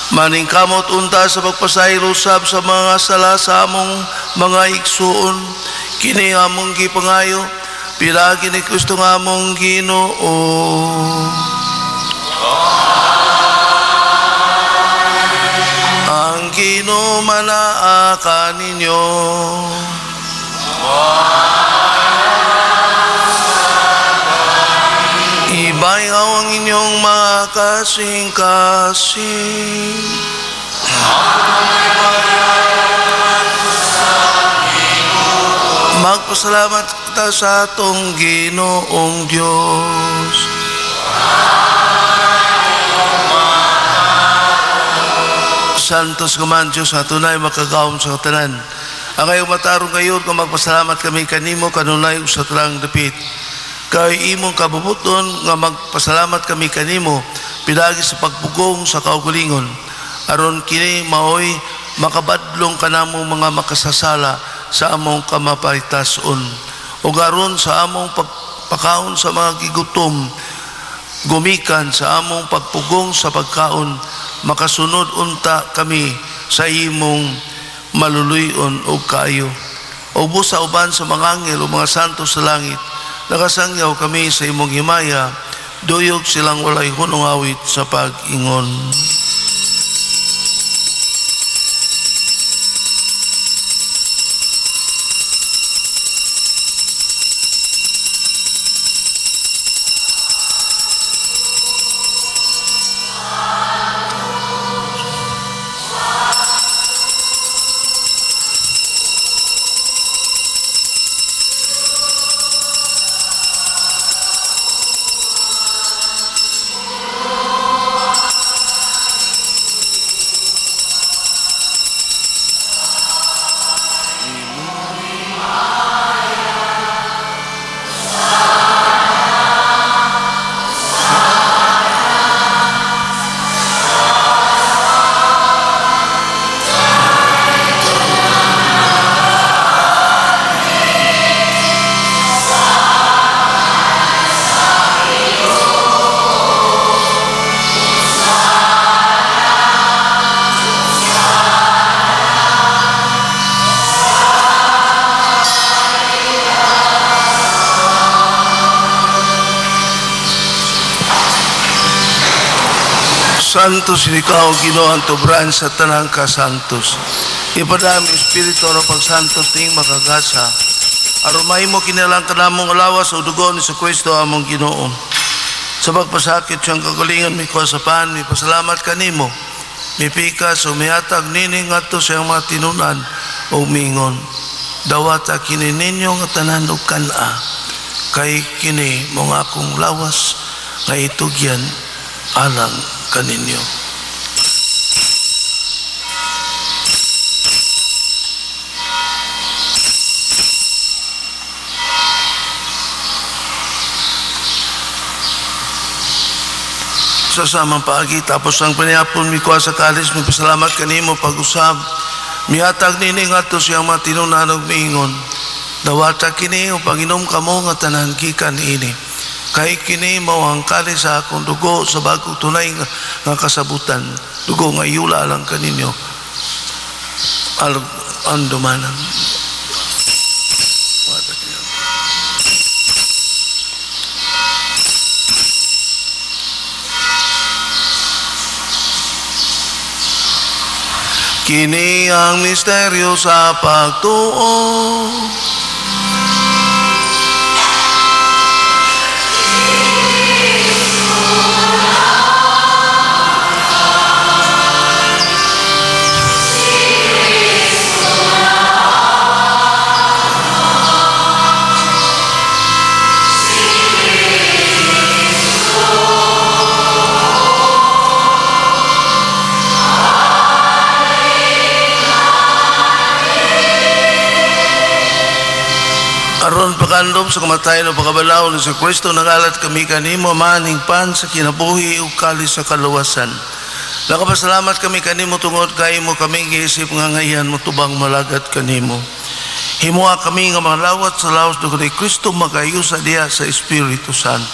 Maning kamot unta sa pagpasaylo sab sa mga sala sa among mga igsuon kini among gipangayo pilagi ni Kristo nga among Ginoo. Ang Ginoo manaa kaninyo. Ibayaw ang inyong mga kasing-kasing. Magpasalamat kita sa atong Ginoong Diyos. Santos kaman Diyos na tunay makagawom sa katanan. Ang ayong matarong ngayon kung magpasalamat kami kanimo kanunay sa talang dapit. Kay imong kabubuton nga magpasalamat kami kanimo pinagi sa pagpugong sa kaugalingon. Aron kini maoy makabadlong kanamo mga makasasala sa among kamapaytason. O aron sa among pagpakaon sa mga gigutom, gumikan sa among pagpugong sa pagkaon, makasunod unta kami sa imong maluluyon o kayo. O busa uban sa mga anghel o mga santos sa langit, nakasangyaw kami sa imong himaya, duyog silang walay hunong awit sa pag-ingon. Santos ikaw, Ginoo, ang tubran sa tanang kasantos. Ipadami Espiritu o pagsantos ting makagasa. Arumay mo kinilang kanamong alawas o dugo ni sa Kristo among Ginoo. Sa pagpasakit siyang kagalingan, may kuwasapan, may pasalamat kanimo. May pikas o may atag nining ato siyang mga tinunan o mingon. Dawat kini ninyo nga tanan o kana. Kay kini mga akong lawas nga itugyan alang kaninyo. Sa samang paagi, tapos ang panihapon mi kuha sa kalis, may pasalamat kanimo pag-usab. Mihatag nini nga to siyang matinunan og miingon. Dawata kini o panginom kamo nga tanan gikan ini. Kay kini mao ang kalis sa akong dugo sa bagong tunay nga kasabutan. Dugo nga yula lang kaninyo. Andumanan. Kini ang misteryo sa pagtuo. Aron pagandom sa kamatayon o pagkabalaw ni sa Kristo, nagalat kami kanimo maning pan sa kinabuhi o kalis sa kaluwasan. Nakapasalamat kami kanimo tungod kay mo kami giisip nga ngayan mo tubang malagat kanimo. Himuha kami nga mga lawat sa lawas do ni Kristo magayusa diha sa Espiritu Santo.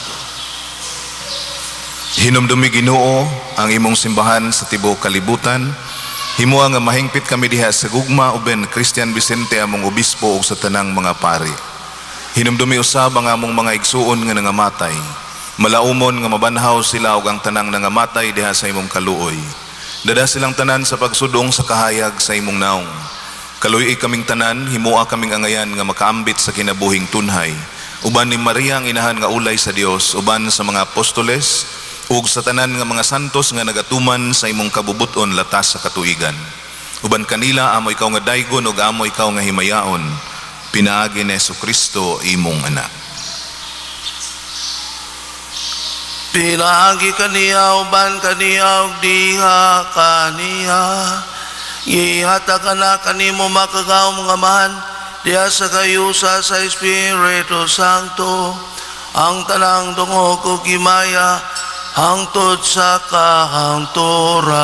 Hinumdumi Ginoo ang imong simbahan sa tibuok kalibutan. Himuha nga mahingpit kami diha sa gugma uben Christian Vicente among obispo ug sa tanang mga pari. Hinumdumi usab ang among mga igsuon nga nangamatay. Malaumon nga mabanhaw sila ug ang tanang nangamatay diha sa imong kaluoy. Dada silang tanan sa pagsudong sa kahayag sa imong naong. Kaluy kaming tanan, himua kaming angayan nga makaambit sa kinabuhing tunhay. Uban ni Maria ang inahan nga ulay sa Dios, uban sa mga apostoles, ug sa tanan nga mga santos nga nagatuman sa imong kabubuton latas sa katuigan. Uban kanila amo ikaw nga daygon ug amo ikaw nga himayaon. Pinaagi ni Jesucristo imong anak. Pinaagi kaniya uban kaniya ug diha kaniya. Ihata ka na kanimo makagaw mga man, diya sa kayusa sa Espiritu Santo, ang tanang dungo ko gimaya, hangtod sa kahangturan.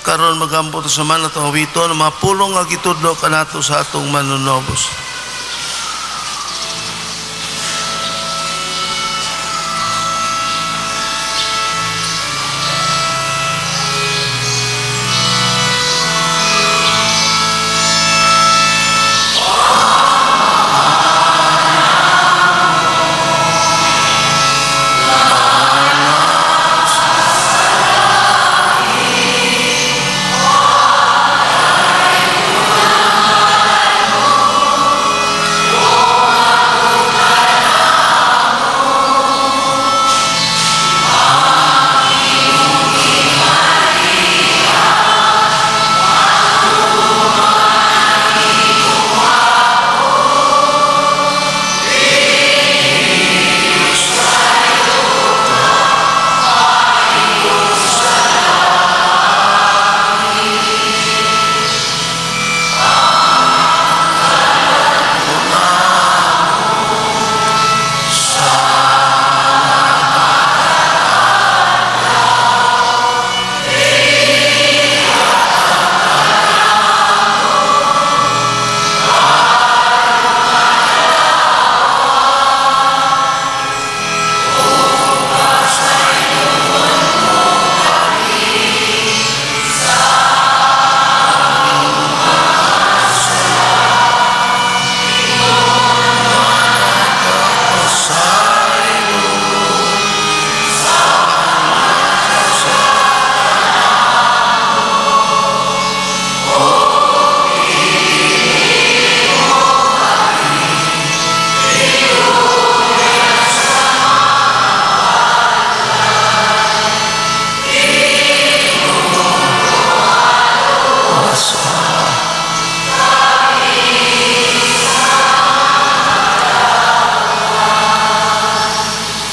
Karon magambot sa man atong awiton, mapulong nga gitudlo kanato sa atong manunobos.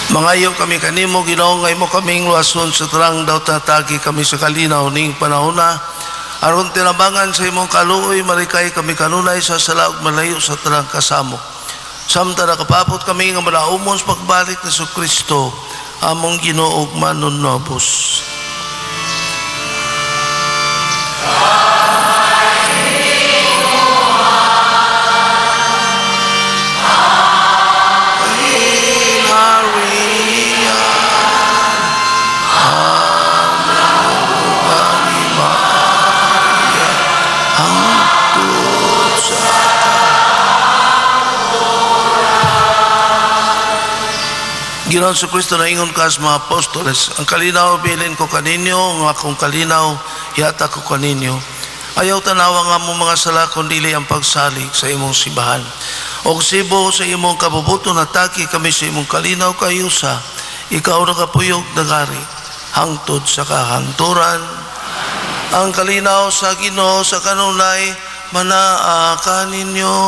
Mangayo kami kanimo Ginoo nga imo kaming luwason sa tarang daw tatagi kami sa kalinaw ning panahona aron tinabangan sa imong kaluoy marikay kami kanunay sa sala ug malayo sa tarang kasamo. Samtara kapapot kami nga malaumon sa pagbalik ni Jesucristo among Ginoo ug manunobos. Ginoon sa Kristo na ingon ka sa mga apostoles, ang kalinaw bilin ko kaninyo, nga akong kalinaw hiyata ko kaninyo. Ayaw tanawa nga mo mga sala kundili ang pagsalig sa imong simbahan. O sibo sa imong kabubuto na taki kami sa imong kalinaw kayusa, ikaw na kapuyog nagari, hangtod sa kahangturan. Ang kalinaw sa Ginoo sa kanunay, manaa kaninyo.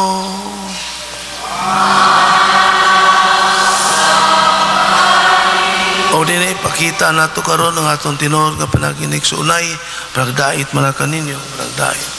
O din ipakita nato karon ang atong tinor nga panaginig sa unay, pragdait man kaninyo, pragdait.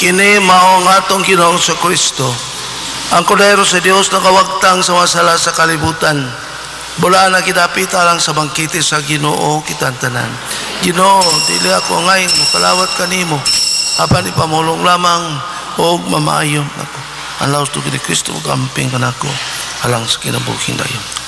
Kini mao ang atong Ginoong sa Kristo, ang kordero sa Dios na kawagtang sa masala sa kalibutan. Bula na kidapita lang sa bangkite sa Ginoo kitantanan. Ginoo, dili ako ngayon mukalawat kanimo, apan ipamulong lamang og mamaayon ako. Ang laos to kini Kristo ug amping kanako alang sa kinabuhing dayon.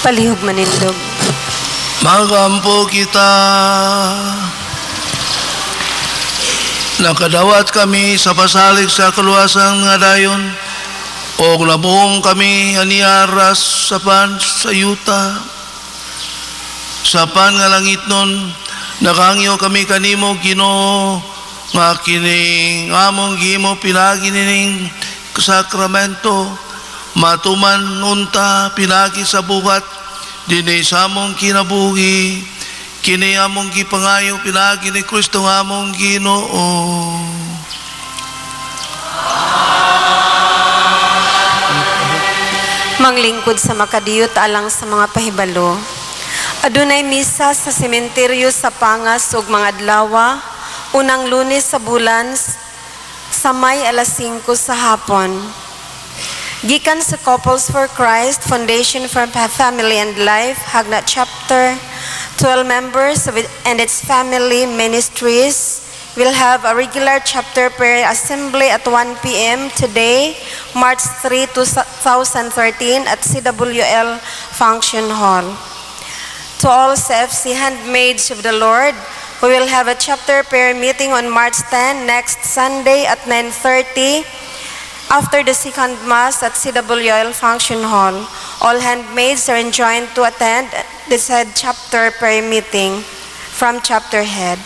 Palihog manindog. Magampo kita. Nakadawat kami sa pasalig sa kaluwasan nga dayon, o nabuong kami aniaras sa pan sa yuta. Sa pan nga langit nun, nakangyo kami kanimo Ginoo, nga kining among gimo pinagi nining sakramento, matuman unta pinagi sa buhat, dinay sa among kinabuhi, kini among gipangayo pinagi ni Kristo nga among Ginoo. Manglingkod sa makadiyot alang sa mga pahibalo. Adunay misa sa sementeryo sa Pangas ug mga adlaw, unang Lunes sa bulan sa May alas 5 sa hapon. Gikan sa Couples for Christ Foundation for Family and Life, Hagnat Chapter, 12 members and its family ministries will have a regular chapter prayer assembly at 1 p.m. today, March 3, 2013 at CWL Function Hall. To all CFC handmaids of the Lord, we will have a chapter prayer meeting on March 10 next Sunday at 9:30 after the second Mass at CWL Function Hall. All handmaids are enjoined to attend the said chapter prayer meeting from chapter head.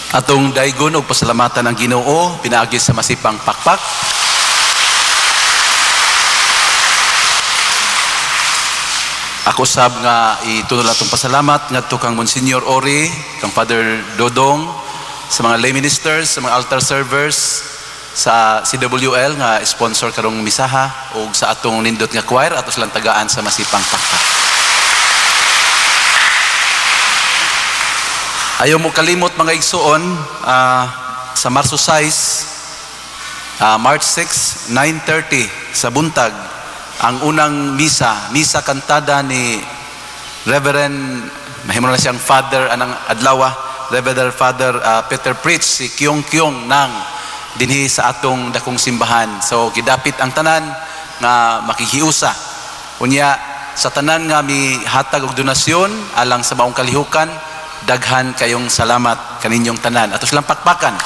Atong daigon og pasalamatan ang Ginoo pinaagi sa masipang pakpak. Ako sab nga itunol atong pasalamat ngadto kang Monsignor Ori, kang Father Dodong, sa mga lay ministers, sa mga altar servers, sa CWL nga sponsor karong misaha ug sa atong nindot nga choir ato silang tagaan sa masipang pakpak. Ayaw mo kalimot mga igsuon, sa Marso 6, March 6, 9:30 sa buntag, ang unang misa kantada ni Reverend, mahimo na siyang Father, anang adlawa, Reverend Father Peter Pritch, si Kyong ng dinhi sa atong dakong simbahan. So, gidapit ang tanan nga makihiusa. Unya, sa tanan nga mi hatag og donasyon alang sa maong kalihukan, daghan kayong salamat kaninyong tanan. Ato silang pakpakan.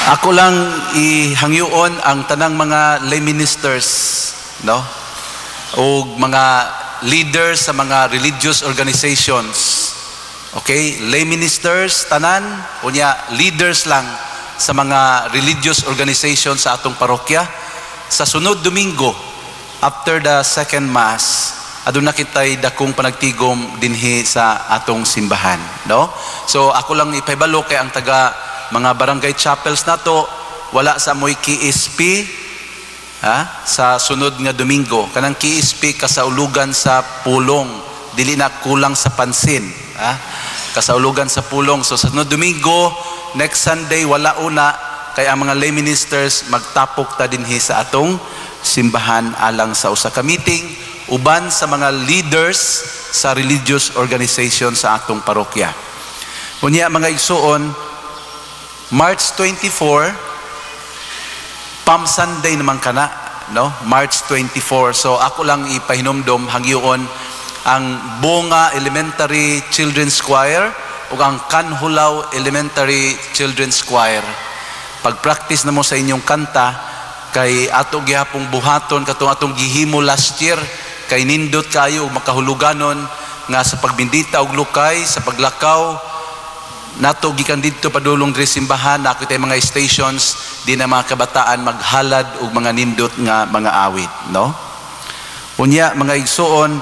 Ako lang ihangyoon ang tanang mga lay ministers, no? O mga leaders sa mga religious organizations. Okay? Lay ministers, tanan, unya leaders lang sa mga religious organizations sa atong parokya. Sa sunod Domingo, after the second Mass, aduna kitay dakong panagtigom dinhi sa atong simbahan, no? So ako lang ipahibalo kay ang taga mga barangay chapels nato wala sa moy KSP sa sunod nga Domingo. Kanang KSP kasaulugan sa pulong, dili na kulang sa pansin, kasaulugan sa pulong. So sa sunod Domingo, next Sunday wala una kay ang mga lay ministers magtapok ta dinhi sa atong simbahan alang sa usa ka meeting uban sa mga leaders sa religious organization sa atong parokya. Unya mga igsuon, March 24, Palm Sunday naman kana, no? March 24. So ako lang ipahinomdom hangyoon ang Bunga Elementary Children's Choir ug ang Kanhulaw Elementary Children's Choir. Pag-practice na mo sa inyong kanta kay ato gihapong buhaton katong atong gihimo last year. Kay nindot kayo makahuluganon nga sa pagbindita og lukay, sa paglakaw nato gikan didto padulong diri simbahan, ako tay mga stations di na mga kabataan maghalad og mga nindot nga mga awit, no? Unya mga igsuon,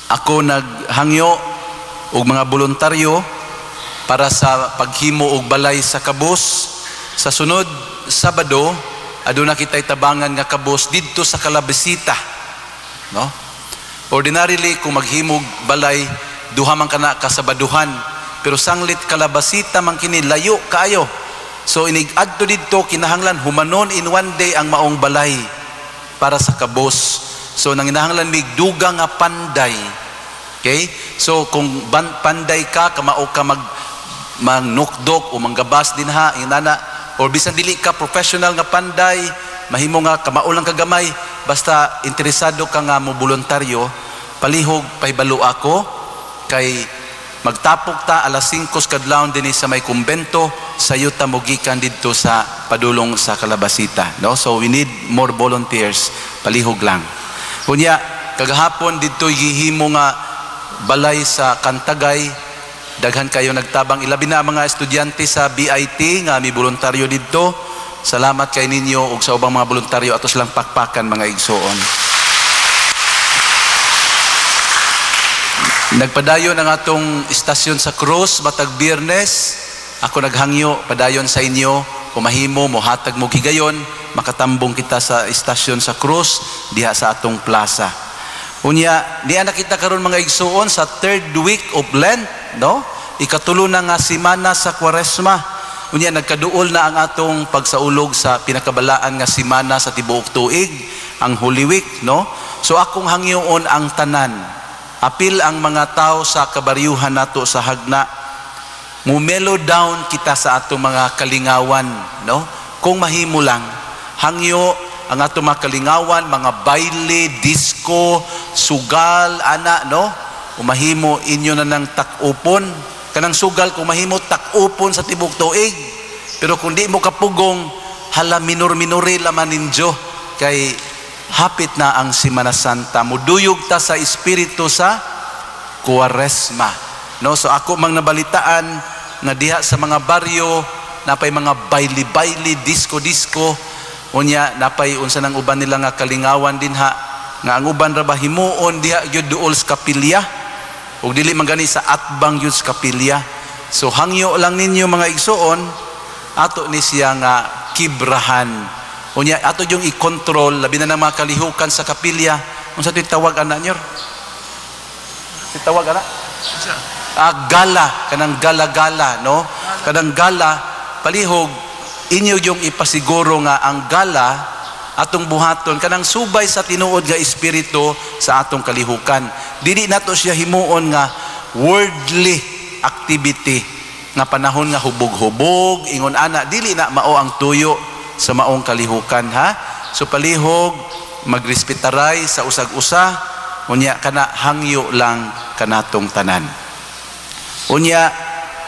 ako naghangyo og mga voluntaryo para sa paghimo og balay sa kabus. Sa sunod Sabado aduna kitay tabangan nga kabus didto sa Calabasita, no? Ordinarily kung maghimog balay duha man kana kasabaduhan, pero sanglit Calabasita man kini layo kaayo. So inig-adto didto kinahanglan humanon in one day ang maong balay para sa kabos. So nanginahanglan mig duga nga panday. Okay? So kung panday ka kamao ka magnukdok o manggabas dinha inana, or bisan dili ka professional nga panday, mahimo nga kamao lang kagamay, basta interesado ka nga mo voluntaryo, palihog pahibalo ako kay magtapok ta alas 5 kadlawon dinhi sa may kumbento sa yuta mogikan didto sa padulong sa Calabasita, no? So we need more volunteers, palihog lang. Kunya kagahapon didto gihimo nga balay sa Kantagay, daghan kayo nagtabang, ilabi na mga estudyante sa BIT nga mi voluntaryo didto. Salamat kay ninyo ug sa ubang mga voluntaryo ato silang pakpakan mga igsoon. Nagpadayon ang atong istasyon sa Cruz matag Biyernes. Ako naghangyo padayon sa inyo kung mahimo mo hatag mo gigayon, makatambong kita sa istasyon sa Cruz diha sa atong plaza. Unya diha na kita karon mga igsoon sa third week of Lent, no? Ikatulo na nga semana sa Kwaresma. Unya nagkaduol na ang atong pagsaulog sa pinakabalaan nga semana sa tibuok tuig, ang Holy Week, no? So akong hangyoon ang tanan, apil ang mga tao sa kabaryuhan nato sa Hagna, mumelo down kita sa atong mga kalingawan, no? Kung mahimo lang, hangyo ang atong mga kalingawan, mga baile, disco, sugal, ana, no? Umahimo inyo na ng takupon. Kanang sugal kung mahimo takupon sa tibok tuig, pero kung di mo kapugong, hala minor-minori laman ninyo, kay hapit na ang Semana Santa. Muduyog ta sa espiritu sa Kwaresma. No, so ako mang nabalitaan nga diha sa mga baryo napay mga baili-baili, disco-disco, unya napay unsa nang uban nila nga kalingawan din ha, nga ang uban ra ba himuon diha gyud duol sa kapilya ug dili man gani sa atbang gyud sa kapilya. So hangyo lang ninyo mga igsoon, ato ni siya nga kibrahan. Unya ato yung i-control labi na ng mga kalihukan sa kapilya. Unsa to'y tawag ana nyor? Tawag ana? Gala, kanang gala-gala, no? Kanang gala, palihog, inyo yung ipasiguro nga ang gala, atong buhaton, kanang subay sa tinuod nga espiritu sa atong kalihukan. Dili nato siya himuon nga worldly activity, nga panahon nga hubog-hubog, ingon ana, dili na mao ang tuyo sa maong kalihukan, ha? So palihog, magrespetaray sa usag-usa, unya kana hangyo lang kanatong tanan. Unya,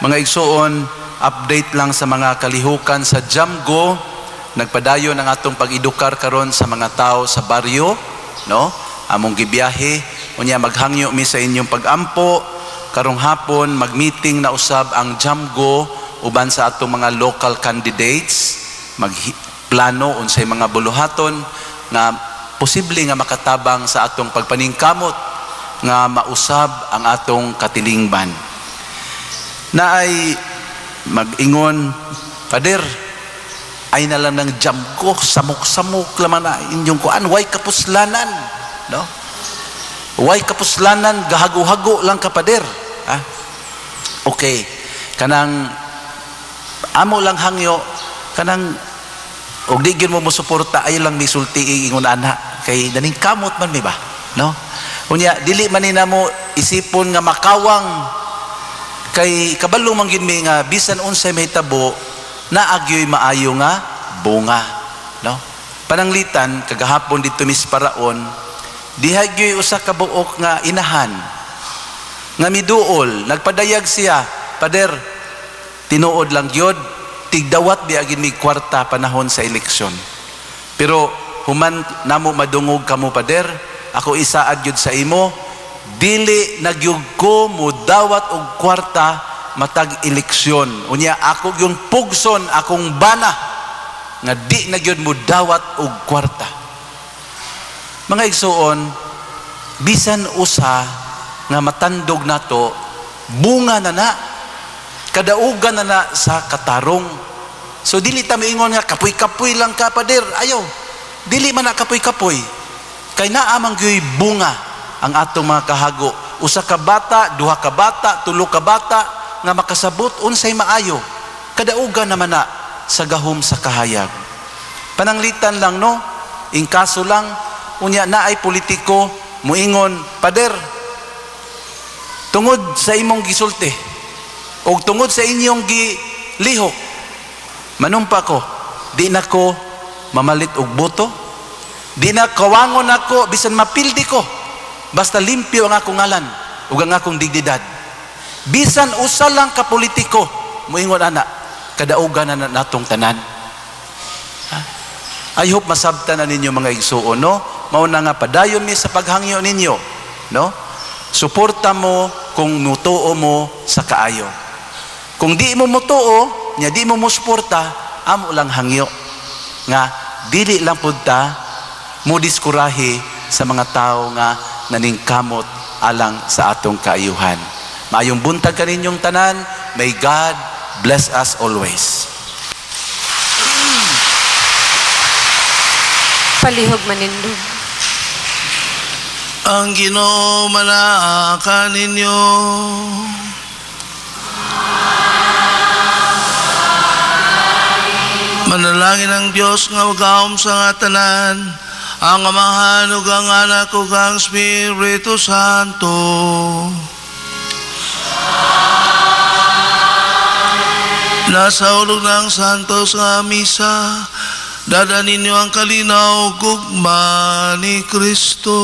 mga igsoon, update lang sa mga kalihukan sa Jamgo, nagpadayon ang atong pag-edukar karon sa mga tao sa baryo, no? Among gibiyahe, unya maghangyo mi sa inyong pag-ampo, karong hapon mag-meeting na usab ang Jamgo uban sa atong mga local candidates, magplano unsay mga buluhaton nga posible nga makatabang sa atong pagpaningkamot nga mausab ang atong katilingban. Na ay mag-ingon, Pader, ay na lang ng Jamgo, samok-samok laman na inyong kuan, way kapuslanan, no? Way kapuslanan, gahago-hago lang ka, Pader. Ha? Okay, kanang amo lang hangyo, kanang og di gyud mo mosuporta ay lang misulti ingon ana kay daning kamot man mi ba, no? Unya dili man nina mo isipon nga makawang kay kabalo man gyud mi nga bisan unsay mahitabo naagyoy maayo nga bunga, no? Pananglitan kagahapon dito mis Paraon diha gyoy usa ka buok nga inahan nga miduol, nagpadayag siya, Pader, tinuod lang gyud tigdawat biagin mi kwarta panahon sa eleksyon. Pero human namo madungog kamo, Pader, ako isaad gyud sa imo, dili nagyug ko mo dawat og kwarta matag eleksyon. Unya ako yung pugson akong bana nga di nagyud mo dawat og kwarta. Mga igsuon, bisan usa nga matandog nato, bunga na na, kadaugan na na sa katarong. So dili ta miingon nga kapoy-kapoy lang ka, Pader, ayaw. Dili man na kapoy-kapoy. Kay naamang gyoy bunga ang atong mga kahago. Usa ka bata, duha ka bata, tulo ka bata nga makasabot unsay maayo. Kadaugan naman na sa gahom sa kahayag. Pananglitan lang, no? In kaso lang unya naay politiko muingon, Pader, tungod sa imong gisulti o tungod sa inyong gilihok, manumpa ko, di na ko mamalit og boto, di na kawangon ako bisan mapildi ko, basta limpyo ang akong ngalan ug ang akong dignidad. Bisan usa lang ka politiko moingon ana, kadaugan na natong tanan. I hope masabtan na ninyo mga igsuon, no? Mao na nga padayon mi sa paghangyo ninyo, no? Suporta mo kung mutuo mo sa kaayo. Kung di mo mutuo, nya di mo musuporta, amo lang hangyo nga dili lang pud ta mo diskurahi sa mga tao nga naningkamot alang sa atong kaayuhan. Maayong buntag kaninyong tanan. May God bless us always. Palihog manindog. Ang Ginoo manaa ninyo. Manalangin ang Dios nga ugahom sa nga tanan, ang Amahan ug ang Anak ug ang Espiritu Santo. Nasa ulog ng santos nga misa, dada ninyo ang kalinaw ug gugma ni Kristo.